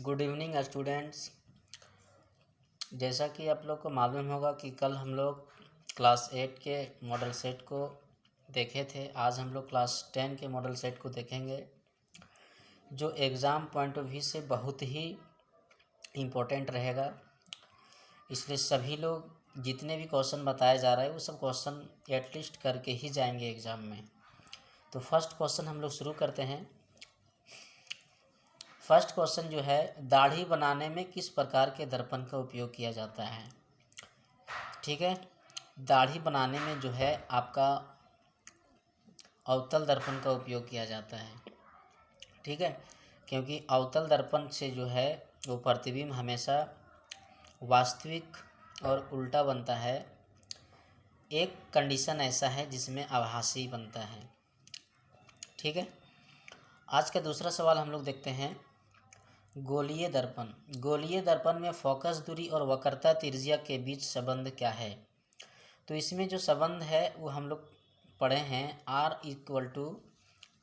Good evening students. जैसा कि आप लोग को मालूम होगा कि कल हम लोग क्लास 8 के मॉडल सेट को देखे थे। आज हम लोग क्लास 10 के मॉडल सेट को देखेंगे, जो एग्ज़ाम पॉइंट ऑफ व्यू से बहुत ही इम्पोर्टेंट रहेगा। इसलिए सभी लोग जितने भी क्वेश्चन बताए जा रहे हैं वो सब क्वेश्चन एटलीस्ट करके ही जाएंगे एग्ज़ाम में। तो फर्स्ट क्वेश्चन हम लोग शुरू करते हैं। फर्स्ट क्वेश्चन जो है, दाढ़ी बनाने में किस प्रकार के दर्पण का उपयोग किया जाता है। ठीक है, दाढ़ी बनाने में जो है आपका अवतल दर्पण का उपयोग किया जाता है। ठीक है, क्योंकि अवतल दर्पण से जो है वो प्रतिबिंब हमेशा वास्तविक और उल्टा बनता है। एक कंडीशन ऐसा है जिसमें आभासी बनता है। ठीक है, आज का दूसरा सवाल हम लोग देखते हैं। गोलीय दर्पण। गोलीय दर्पण में फोकस दूरी और वक्रता त्रिज्या के बीच संबंध क्या है। तो इसमें जो संबंध है वो हम लोग पढ़े हैं, R इक्वल टू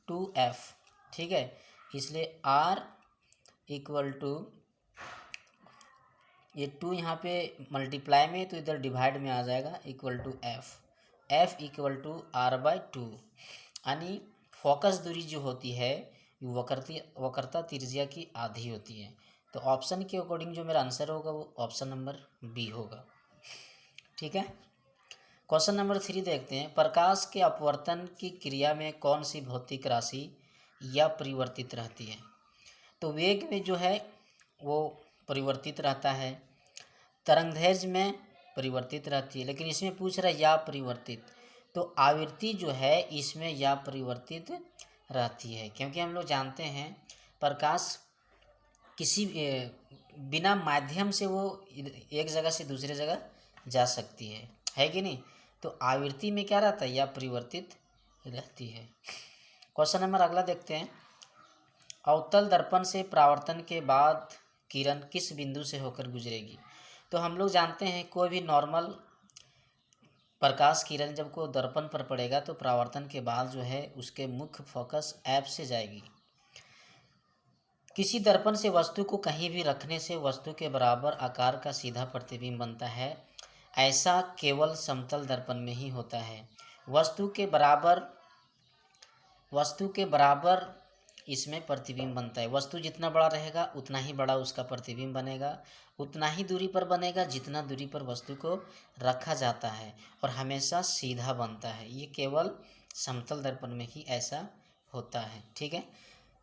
2F। ठीक है, इसलिए R इक्वल टू, ये 2 यहाँ पे मल्टीप्लाई में तो इधर डिवाइड में आ जाएगा, equal to F equal to R/2। यानी फोकस दूरी जो होती है वक्रता त्रिज्या की आधी होती है। तो ऑप्शन के अकॉर्डिंग जो मेरा आंसर होगा वो ऑप्शन नंबर बी होगा। ठीक है, क्वेश्चन नंबर 3 देखते हैं। प्रकाश के अपवर्तन की क्रिया में कौन सी भौतिक राशि या परिवर्तित रहती है। तो वेग में जो है वो परिवर्तित रहता है, तरंगदैर्घ्य में परिवर्तित रहती है, लेकिन इसमें पूछ रहा है या परिवर्तित। तो आवृत्ति जो है इसमें या परिवर्तित रहती है, क्योंकि हम लोग जानते हैं प्रकाश किसी बिना माध्यम से वो एक जगह से दूसरे जगह जा सकती है कि नहीं। तो आवृत्ति में क्या रहता है, या परिवर्तित रहती है। क्वेश्चन नंबर अगला देखते हैं। अवतल दर्पण से परावर्तन के बाद किरण किस बिंदु से होकर गुजरेगी। तो हम लोग जानते हैं कोई भी नॉर्मल प्रकाश किरण जब को दर्पण पर पड़ेगा तो परावर्तन के बाद जो है उसके मुख्य फोकस ऐप से जाएगी। किसी दर्पण से वस्तु को कहीं भी रखने से वस्तु के बराबर आकार का सीधा प्रतिबिंब बनता है। ऐसा केवल समतल दर्पण में ही होता है। वस्तु के बराबर इसमें प्रतिबिंब बनता है। वस्तु जितना बड़ा रहेगा उतना ही बड़ा उसका प्रतिबिंब बनेगा, उतना ही दूरी पर बनेगा जितना दूरी पर वस्तु को रखा जाता है, और हमेशा सीधा बनता है। ये केवल समतल दर्पण में ही ऐसा होता है। ठीक है,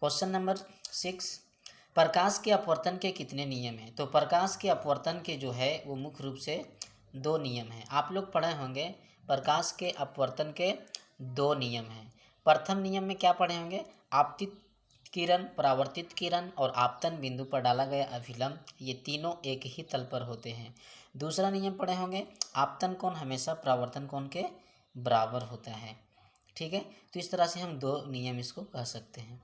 क्वेश्चन नंबर 6। प्रकाश के अपवर्तन के कितने नियम हैं। तो प्रकाश के अपवर्तन के जो है वो मुख्य रूप से 2 नियम हैं। आप लोग पढ़े होंगे प्रकाश के अपवर्तन के 2 नियम हैं। प्रथम नियम में क्या पढ़े होंगे, आपतित किरण, परावर्तित किरण और आपतन बिंदु पर डाला गया अभिलंब, ये तीनों एक ही तल पर होते हैं। दूसरा नियम पढ़े होंगे, आपतन कोण हमेशा परावर्तन कोण के बराबर होता है। ठीक है, तो इस तरह से हम 2 नियम इसको कह सकते हैं।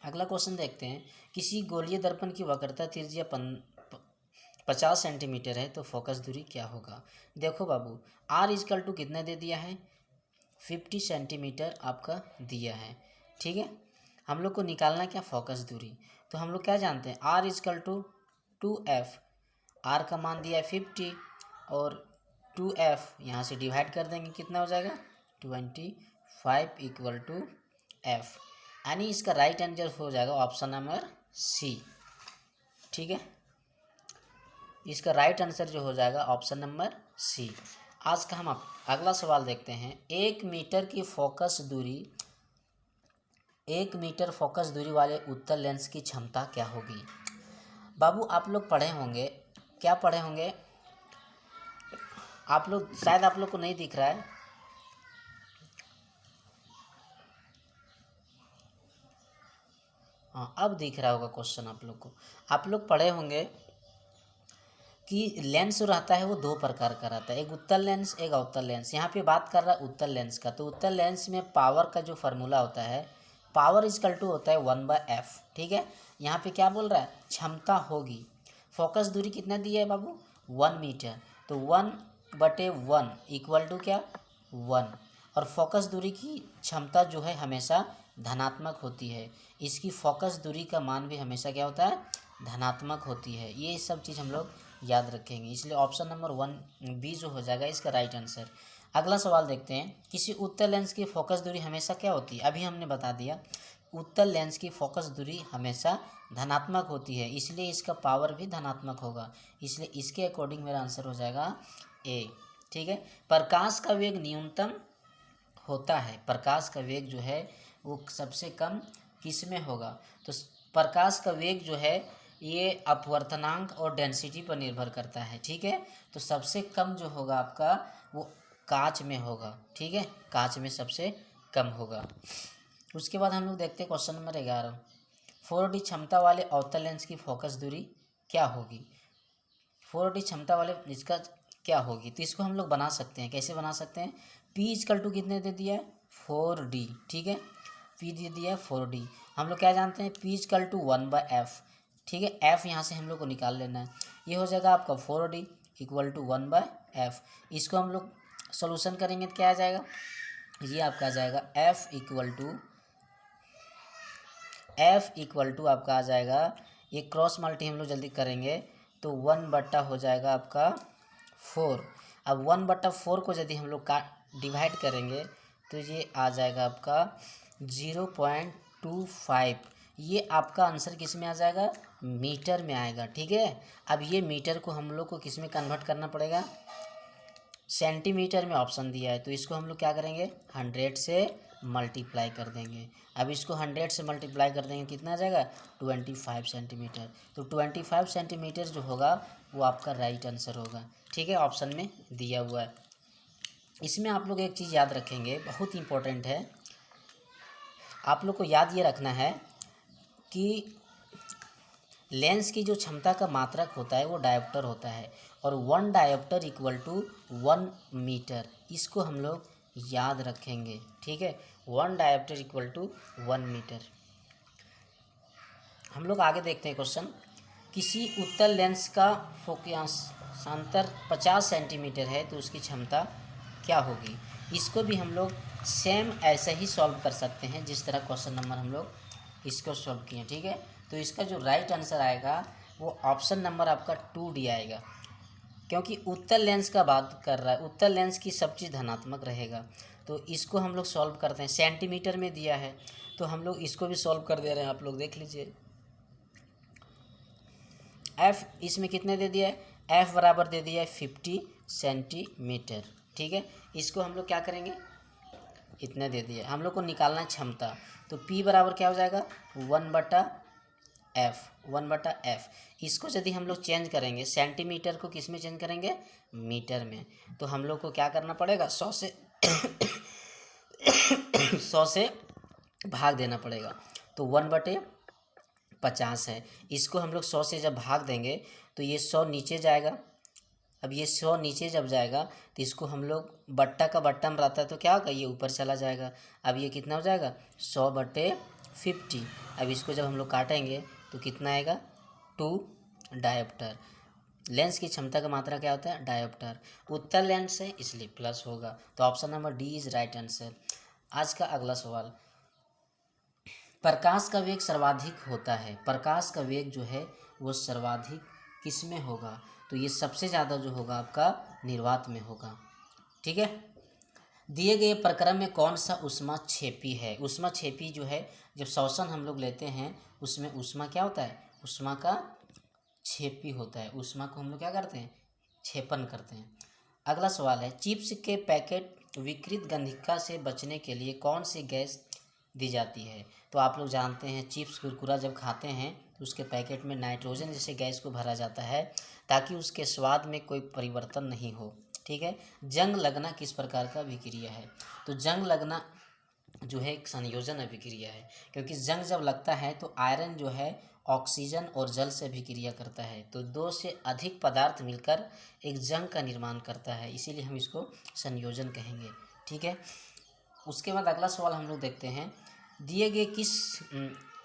अगला क्वेश्चन देखते हैं। किसी गोलीय दर्पण की वक्रता त्रिज्या 50 सेंटीमीटर है तो फोकस दूरी क्या होगा। देखो बाबू, R इक्वल टू कितना दे दिया है, 50 सेंटीमीटर आपका दिया है। ठीक है, हम लोग को निकालना क्या, फोकस दूरी। तो हम लोग क्या जानते हैं, R equal to 2F। R का मान दिया है 50 और 2F यहाँ से डिवाइड कर देंगे, कितना हो जाएगा 25 इक्वल टू F। यानी इसका राइट आंसर हो जाएगा ऑप्शन नंबर सी। ठीक है, इसका राइट आंसर जो हो जाएगा ऑप्शन नंबर सी। आज का हम अगला सवाल देखते हैं। 1 मीटर फोकस दूरी वाले उत्तल लेंस की क्षमता क्या होगी। बाबू आप लोग पढ़े होंगे, क्या पढ़े होंगे आप लोग, शायद आप लोग को नहीं दिख रहा है। हाँ, अब दिख रहा होगा क्वेश्चन आप लोग को। आप लोग पढ़े होंगे कि लेंस जो रहता है वो 2 प्रकार का रहता है, एक उत्तल लेंस, एक अवतल लेंस। यहाँ पे बात कर रहा है उत्तल लेंस का। तो उत्तल लेंस में पावर का जो फार्मूला होता है, पावर इक्वल टू होता है 1/f। ठीक है, यहाँ पे क्या बोल रहा है, क्षमता होगी। फोकस दूरी कितना दिया है बाबू, 1 मीटर। तो 1/1 इक्वल टू क्या, 1। और फोकस दूरी की क्षमता जो है हमेशा धनात्मक होती है। इसकी फोकस दूरी का मान भी हमेशा क्या होता है, धनात्मक होती है। ये सब चीज़ हम लोग याद रखेंगे, इसलिए ऑप्शन नंबर 1 बी जो हो जाएगा इसका राइट आंसर। अगला सवाल देखते हैं, किसी उत्तल लेंस की फोकस दूरी हमेशा क्या होती है? अभी हमने बता दिया, उत्तल लेंस की फोकस दूरी हमेशा धनात्मक होती है, इसलिए इसका पावर भी धनात्मक होगा, इसलिए इसके अकॉर्डिंग मेरा आंसर हो जाएगा ए। ठीक है, प्रकाश का वेग न्यूनतम होता है, प्रकाश का वेग जो है वो सबसे कम किस में होगा? तो प्रकाश का वेग जो है ये अपवर्तनांक और डेंसिटी पर निर्भर करता है। ठीक है, तो सबसे कम जो होगा आपका वो कांच में होगा। ठीक है, कांच में सबसे कम होगा। उसके बाद हम लोग देखते हैं क्वेश्चन नंबर 11, 4D क्षमता वाले अवतल लेंस की फोकस दूरी क्या होगी? 4D क्षमता वाले इसका क्या होगी? तो इसको हम लोग बना सकते हैं, कैसे बना सकते हैं? P इक्वल टू कितने दे दिया है? 4D। ठीक है, P दे दिया है 4D। हम लोग क्या जानते हैं? P equal to 1/f। ठीक है, f यहाँ से हम लोग को निकाल लेना है, ये हो जाएगा आपका 4D इक्वल टू 1/f। इसको हम लोग सोल्यूशन करेंगे तो क्या आ जाएगा? ये आपका आ जाएगा f इक्वल टू आपका आ जाएगा, ये क्रॉस मल्टी हम लोग जल्दी करेंगे तो 1 हो जाएगा आपका 4। अब 1/4 को यदि हम लोग का डिवाइड करेंगे तो ये आ जाएगा आपका 0.25। ये आपका आंसर किस में आ जाएगा? मीटर में आएगा। ठीक है, अब ये मीटर को हम लोग को किस में कन्वर्ट करना पड़ेगा? सेंटीमीटर में ऑप्शन दिया है, तो इसको हम लोग क्या करेंगे? 100 से मल्टीप्लाई कर देंगे। अब इसको 100 से मल्टीप्लाई कर देंगे, कितना आ जाएगा? 25 सेंटीमीटर। तो 25 सेंटीमीटर जो होगा वो आपका राइट आंसर होगा। ठीक है, ऑप्शन में दिया हुआ है। इसमें आप लोग एक चीज़ याद रखेंगे, बहुत इंपॉर्टेंट है, आप लोग को याद ये रखना है कि लेंस की जो क्षमता का मात्रक होता है वो डायोप्टर होता है, और 1 डायोप्टर इक्वल टू 1 मीटर, इसको हम लोग याद रखेंगे। ठीक है, 1 डायोप्टर इक्वल टू 1 मीटर। हम लोग आगे देखते हैं क्वेश्चन, किसी उत्तल लेंस का फोकसांतर 50 सेंटीमीटर है तो उसकी क्षमता क्या होगी? इसको भी हम लोग सेम ऐसे ही सॉल्व कर सकते हैं जिस तरह क्वेश्चन नंबर हम लोग इसको सॉल्व किए। ठीक है, तो इसका जो राइट आंसर आएगा वो ऑप्शन नंबर आपका 2D आएगा, क्योंकि उत्तल लेंस का बात कर रहा है, उत्तल लेंस की सब चीज़ धनात्मक रहेगा। तो इसको हम लोग सॉल्व करते हैं, सेंटीमीटर में दिया है तो हम लोग इसको भी सॉल्व कर दे रहे हैं। आप लोग देख लीजिए, f इसमें कितने दे दिया है? f बराबर दे दिया है 50 सेंटीमीटर। ठीक है, इसको हम लोग क्या करेंगे? इतना दे दिया, हम लोग को निकालना है क्षमता, तो p बराबर क्या हो जाएगा? 1/f। इसको यदि हम लोग चेंज करेंगे, सेंटीमीटर को किस में चेंज करेंगे? मीटर में। तो हम लोग को क्या करना पड़ेगा? 100 से 100 से भाग देना पड़ेगा, तो 1/50 है। इसको हम लोग 100 से जब भाग देंगे तो ये 100 नीचे जाएगा। अब ये 100 नीचे जब जाएगा तो इसको हम लोग बट्टा का बट्टा में रहता है तो क्या होगा? ये ऊपर चला जाएगा। अब ये कितना हो जाएगा? 100/50। अब इसको जब हम लोग काटेंगे तो कितना आएगा? 2 डायोप्टर। लेंस की क्षमता का मात्रा क्या होता है? डायोप्टर। उत्तल लेंस है इसलिए प्लस होगा, तो option number D is right answer. आज का अगला सवाल, प्रकाश का वेग सर्वाधिक होता है, प्रकाश का वेग जो है वो सर्वाधिक किस में होगा? तो ये सबसे ज़्यादा जो होगा आपका निर्वात में होगा। ठीक है, दिए गए प्रक्रम में कौन सा ऊष्माक्षेपी है? ऊष्माक्षेपी जो है, जब श्वसन हम लोग लेते हैं उसमें ऊष्मा क्या होता है? ऊष्मा का क्षेपी होता है। ऊष्मा को हम लोग क्या करते हैं? क्षेपण करते हैं। अगला सवाल है, चिप्स के पैकेट विकृत गंधिका से बचने के लिए कौन सी गैस दी जाती है? तो आप लोग जानते हैं चिप्स कुरकुरा जब खाते हैं तो उसके पैकेट में नाइट्रोजन जैसे गैस को भरा जाता है ताकि उसके स्वाद में कोई परिवर्तन नहीं हो। ठीक है, जंग लगना किस प्रकार का अभिक्रिया है? तो जंग लगना जो है एक संयोजन अभिक्रिया है, क्योंकि जंग जब लगता है तो आयरन जो है ऑक्सीजन और जल से अभिक्रिया करता है, तो 2 से अधिक पदार्थ मिलकर एक जंग का निर्माण करता है, इसीलिए हम इसको संयोजन कहेंगे। ठीक है, उसके बाद अगला सवाल हम लोग देखते हैं, दिए गए किस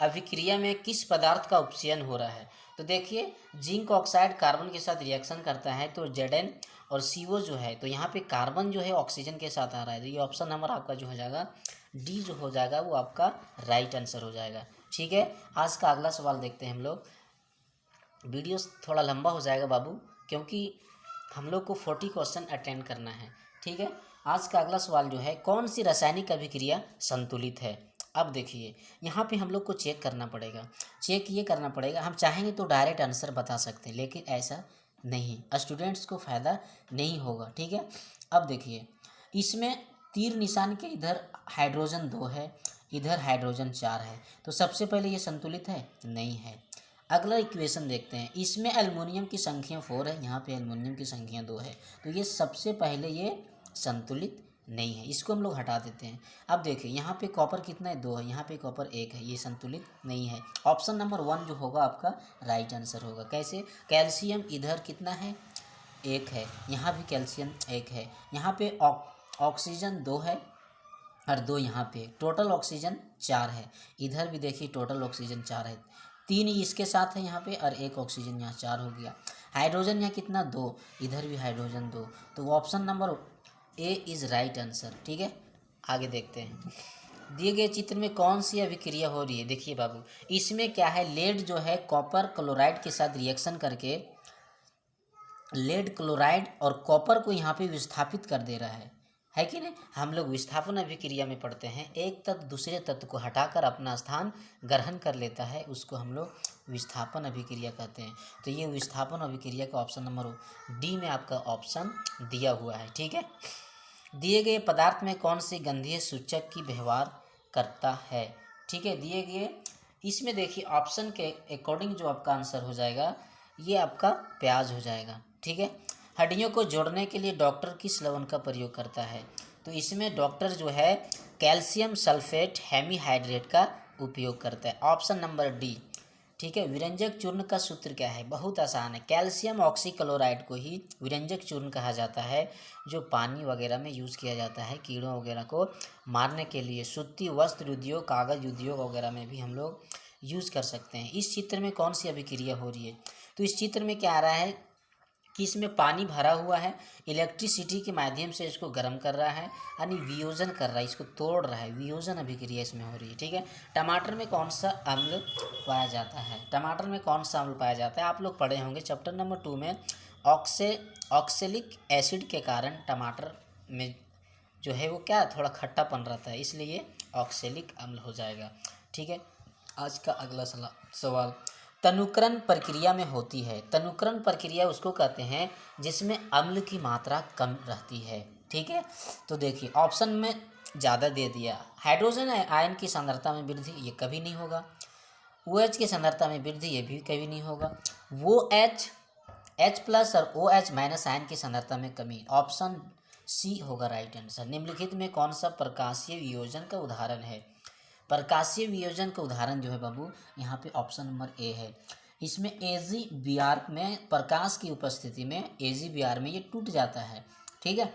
अभिक्रिया में किस पदार्थ का उपचयन हो रहा है? तो देखिए, जिंक ऑक्साइड कार्बन के साथ रिएक्शन करता है तो Zn और CO जो है, तो यहाँ पे कार्बन जो है ऑक्सीजन के साथ आ रहा है, तो ये ऑप्शन नंबर आपका जो हो जाएगा डी जो हो जाएगा वो आपका राइट आंसर हो जाएगा। ठीक है, आज का अगला सवाल देखते हैं हम लोग, वीडियो थोड़ा लंबा हो जाएगा बाबू, क्योंकि हम लोग को 40 क्वेश्चन अटेंड करना है। ठीक है, आज का अगला सवाल जो है, कौन सी रासायनिक अभिक्रिया संतुलित है। अब देखिए यहाँ पे हम लोग को चेक करना पड़ेगा, चेक ये करना पड़ेगा। हम चाहेंगे तो डायरेक्ट आंसर बता सकते हैं, लेकिन ऐसा नहीं, स्टूडेंट्स को फ़ायदा नहीं होगा। ठीक है, अब देखिए इसमें तीर निशान के इधर हाइड्रोजन 2 है, इधर हाइड्रोजन 4 है, तो सबसे पहले ये संतुलित है, नहीं है। अगला इक्वेशन देखते हैं, इसमें एल्युमिनियम की संख्या 4 है, यहाँ पे एल्युमिनियम की संख्या 2 है, तो ये सबसे पहले ये संतुलित नहीं है, इसको हम लोग हटा देते हैं। अब देखिए यहाँ पे कॉपर कितना है, 2 है, यहाँ पे कॉपर 1 है, ये संतुलित नहीं है। ऑप्शन नंबर 1 जो होगा आपका राइट आंसर होगा। कैसे, कैल्शियम इधर कितना है, 1 है, यहाँ भी कैल्शियम 1 है, यहाँ पे ऑक्सीजन 2 है और 2 यहाँ पे, टोटल ऑक्सीजन 4 है। इधर भी देखिए टोटल ऑक्सीजन 4 है, 3 इसके साथ है यहाँ पे और 1 ऑक्सीजन यहाँ 4 हो गया। हाइड्रोजन यहाँ कितना, 2, इधर भी हाइड्रोजन 2, तो option number A is right answer. ठीक है, आगे देखते हैं, दिए गए चित्र में कौन सी अभिक्रिया हो रही है। देखिए बाबू, इसमें क्या है, लेड जो है कॉपर क्लोराइड के साथ रिएक्शन करके लेड क्लोराइड और कॉपर को यहाँ पे विस्थापित कर दे रहा है कि नहीं। हम लोग विस्थापन अभिक्रिया में पढ़ते हैं, एक तत्व दूसरे तत्व को हटाकर अपना स्थान ग्रहण कर लेता है, उसको हम लोग विस्थापन अभिक्रिया कहते हैं। तो ये विस्थापन अभिक्रिया का ऑप्शन नंबर डी में आपका ऑप्शन दिया हुआ है। ठीक है, दिए गए पदार्थ में कौन सी गंधीय सूचक की व्यवहार करता है। ठीक है, दिए गए इसमें देखिए ऑप्शन के अकॉर्डिंग जो आपका आंसर हो जाएगा, ये आपका प्याज हो जाएगा। ठीक है, हड्डियों को जोड़ने के लिए डॉक्टर किस लवण का प्रयोग करता है, तो इसमें डॉक्टर जो है कैल्शियम सल्फेट हेमीहाइड्रेट का उपयोग करता है, ऑप्शन नंबर डी। ठीक है, विरंजक चूर्ण का सूत्र क्या है, बहुत आसान है, कैल्शियम ऑक्सीक्लोराइड को ही विरंजक चूर्ण कहा जाता है, जो पानी वगैरह में यूज़ किया जाता है कीड़ों वगैरह को मारने के लिए। सूती वस्त्र उद्योग, कागज़ उद्योग वगैरह में भी हम लोग यूज़ कर सकते हैं। इस चित्र में कौन सी अभिक्रिया हो रही है, तो इस चित्र में क्या आ रहा है कि इसमें पानी भरा हुआ है, इलेक्ट्रिसिटी के माध्यम से इसको गर्म कर रहा है, यानी वियोजन कर रहा है, इसको तोड़ रहा है, वियोजन अभिक्रिया इसमें हो रही है। ठीक है, टमाटर में कौन सा अम्ल पाया जाता है, टमाटर में कौन सा अम्ल पाया जाता है, आप लोग पढ़े होंगे चैप्टर नंबर 2 में, ऑक्सेलिक एसिड के कारण टमाटर में जो है वो क्या थोड़ा खट्टापन रहता है, इसलिए ऑक्सेलिक अम्ल हो जाएगा। ठीक है, आज का अगला सवाल, तनुकरण प्रक्रिया में होती है, तनुकरण प्रक्रिया उसको कहते हैं जिसमें अम्ल की मात्रा कम रहती है। ठीक है, तो देखिए ऑप्शन में ज़्यादा दे दिया, हाइड्रोजन आयन की सांद्रता में वृद्धि, ये कभी नहीं होगा। OH की सांद्रता में वृद्धि, ये भी कभी नहीं होगा। वो H प्लस और OH माइनस आयन की सांद्रता में कमी, ऑप्शन सी होगा राइट आंसर। निम्नलिखित में कौन सा प्रकाशीय वियोजन का उदाहरण है, प्रकाशीय वियोजन का उदाहरण जो है बाबू, यहाँ पे ऑप्शन नंबर ए है। इसमें AgBr में प्रकाश की उपस्थिति में AgBr में ये टूट जाता है। ठीक है,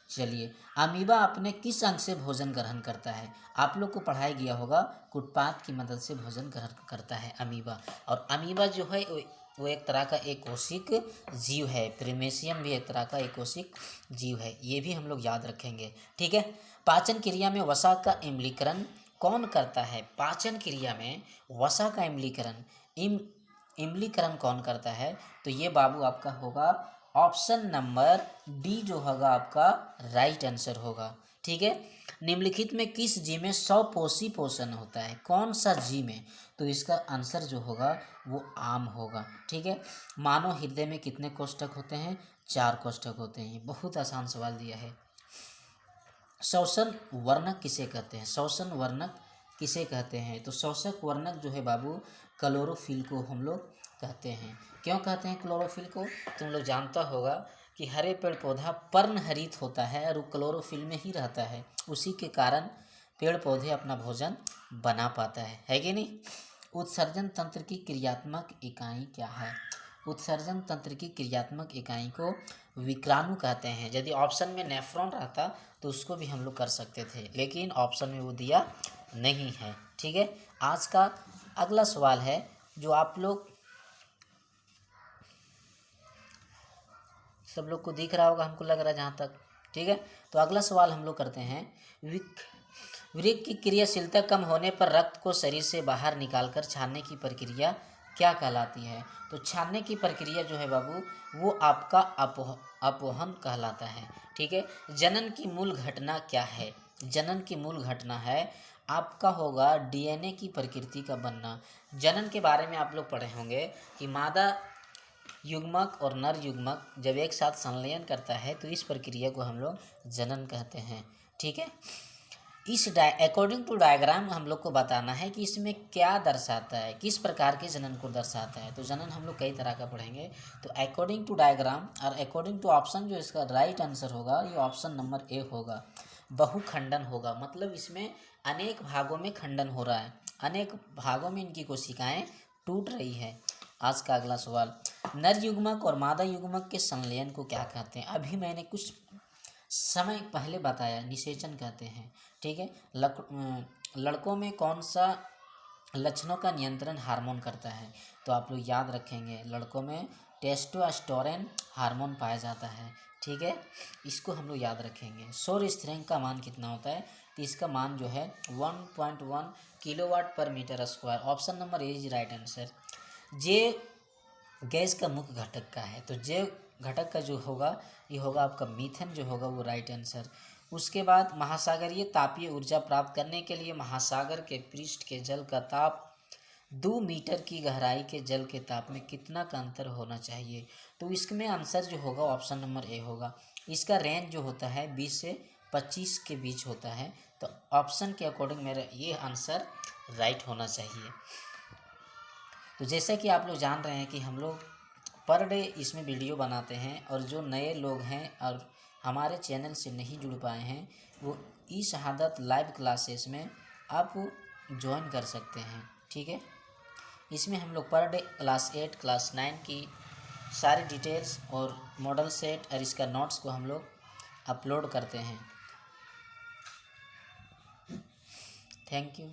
चलिए, अमीबा अपने किस अंग से भोजन ग्रहण करता है, आप लोग को पढ़ाया गया होगा, कुटपाथ की मदद से भोजन ग्रहण करता है अमीबा। और अमीबा जो है वो एक तरह का एक कोशिक जीव है, प्रीमेसियम भी एक तरह का एक कोशिक जीव है, ये भी हम लोग याद रखेंगे। ठीक है, पाचन क्रिया में वसा का अम्लीकरण कौन करता है, पाचन क्रिया में वसा का अम्लीकरण कौन करता है, तो ये बाबू आपका होगा ऑप्शन नंबर डी जो होगा आपका राइट आंसर होगा। ठीक है, निम्नलिखित में किस जीव में स्वपोषी पोषण होता है, कौन सा जीव में, तो इसका आंसर जो होगा वो आम होगा। ठीक है, मानव हृदय में कितने कोष्ठक होते हैं, 4 कोष्ठक होते हैं, बहुत आसान सवाल दिया है। श्वसन वर्णक किसे कहते हैं, श्वसन वर्णक किसे कहते हैं, तो श्वसक वर्णक जो है बाबू क्लोरोफिल को हम लोग कहते हैं। क्यों कहते हैं क्लोरोफिल को, तुम लोग जानता होगा कि हरे पेड़ पौधा पर्णहरित होता है और वो क्लोरोफिल में ही रहता है, उसी के कारण पेड़ पौधे अपना भोजन बना पाता है कि नहीं। उत्सर्जन तंत्र की क्रियात्मक इकाई क्या है, उत्सर्जन तंत्र की क्रियात्मक इकाई को विक्राणु कहते हैं। यदि ऑप्शन में नेफ्रॉन रहता तो उसको भी हम लोग कर सकते थे, लेकिन ऑप्शन में वो दिया नहीं है। ठीक है, आज का अगला सवाल है जो आप लोग सब लोग को दिख रहा होगा, हमको लग रहा है जहाँ तक। ठीक है, तो अगला सवाल हम लोग करते हैं, वृक्क की क्रियाशीलता कम होने पर रक्त को शरीर से बाहर निकालकर छानने की प्रक्रिया क्या कहलाती है? तो छानने की प्रक्रिया जो है बाबू, वो आपका अपोहन कहलाता है। ठीक है। जनन की मूल घटना क्या है? जनन की मूल घटना है आपका होगा डीएनए की प्रकृति का बनना। जनन के बारे में आप लोग पढ़े होंगे कि मादा युग्मक और नर युग्मक जब एक साथ संलयन करता है तो इस प्रक्रिया को हम लोग जनन कहते हैं। ठीक है। इस अकॉर्डिंग टू डायग्राम हम लोग को बताना है कि इसमें क्या दर्शाता है, किस प्रकार के जनन को दर्शाता है। तो जनन हम लोग कई तरह का पढ़ेंगे। तो अकॉर्डिंग टू डायग्राम और अकॉर्डिंग टू ऑप्शन, जो इसका राइट आंसर होगा ये ऑप्शन नंबर ए होगा, बहुखंडन होगा। मतलब इसमें अनेक भागों में खंडन हो रहा है, अनेक भागों में इनकी कोशिकाएं टूट रही है। आज का अगला सवाल, नर युग्मक और मादा युग्मक के संलयन को क्या कहते हैं? अभी मैंने कुछ समय पहले बताया, निषेचन कहते हैं। ठीक है। लड़कों में कौन सा लक्षणों का नियंत्रण हार्मोन करता है? तो आप लोग याद रखेंगे, लड़कों में टेस्टोस्टेरोन हार्मोन पाया जाता है। ठीक है, इसको हम लोग याद रखेंगे। सौर स्थिरांक का मान कितना होता है? तो इसका मान जो है 1.1 किलोवाट पर metre square. Option number A is right answer. जे गैस का मुख्य घटक का है, तो जैव घटक का जो होगा ये होगा आपका मीथेन, जो होगा वो राइट आंसर। उसके बाद महासागरीय तापीय ऊर्जा प्राप्त करने के लिए महासागर के पृष्ठ के जल का ताप 2 मीटर की गहराई के जल के ताप में कितना का अंतर होना चाहिए? तो इसमें आंसर जो होगा ऑप्शन नंबर ए होगा। इसका रेंज जो होता है 20 से 25 के बीच होता है। तो ऑप्शन के अकॉर्डिंग मेरा ये आंसर राइट होना चाहिए। तो जैसा कि आप लोग जान रहे हैं कि हम लोग पर डे इसमें वीडियो बनाते हैं, और जो नए लोग हैं और हमारे चैनल से नहीं जुड़ पाए हैं वो ई शहादत लाइव क्लासेस में आप ज्वाइन कर सकते हैं। ठीक है। इसमें हम लोग पर डे क्लास 8 क्लास 9 की सारी डिटेल्स और मॉडल सेट और इसका नोट्स को हम लोग अपलोड करते हैं। Thank you.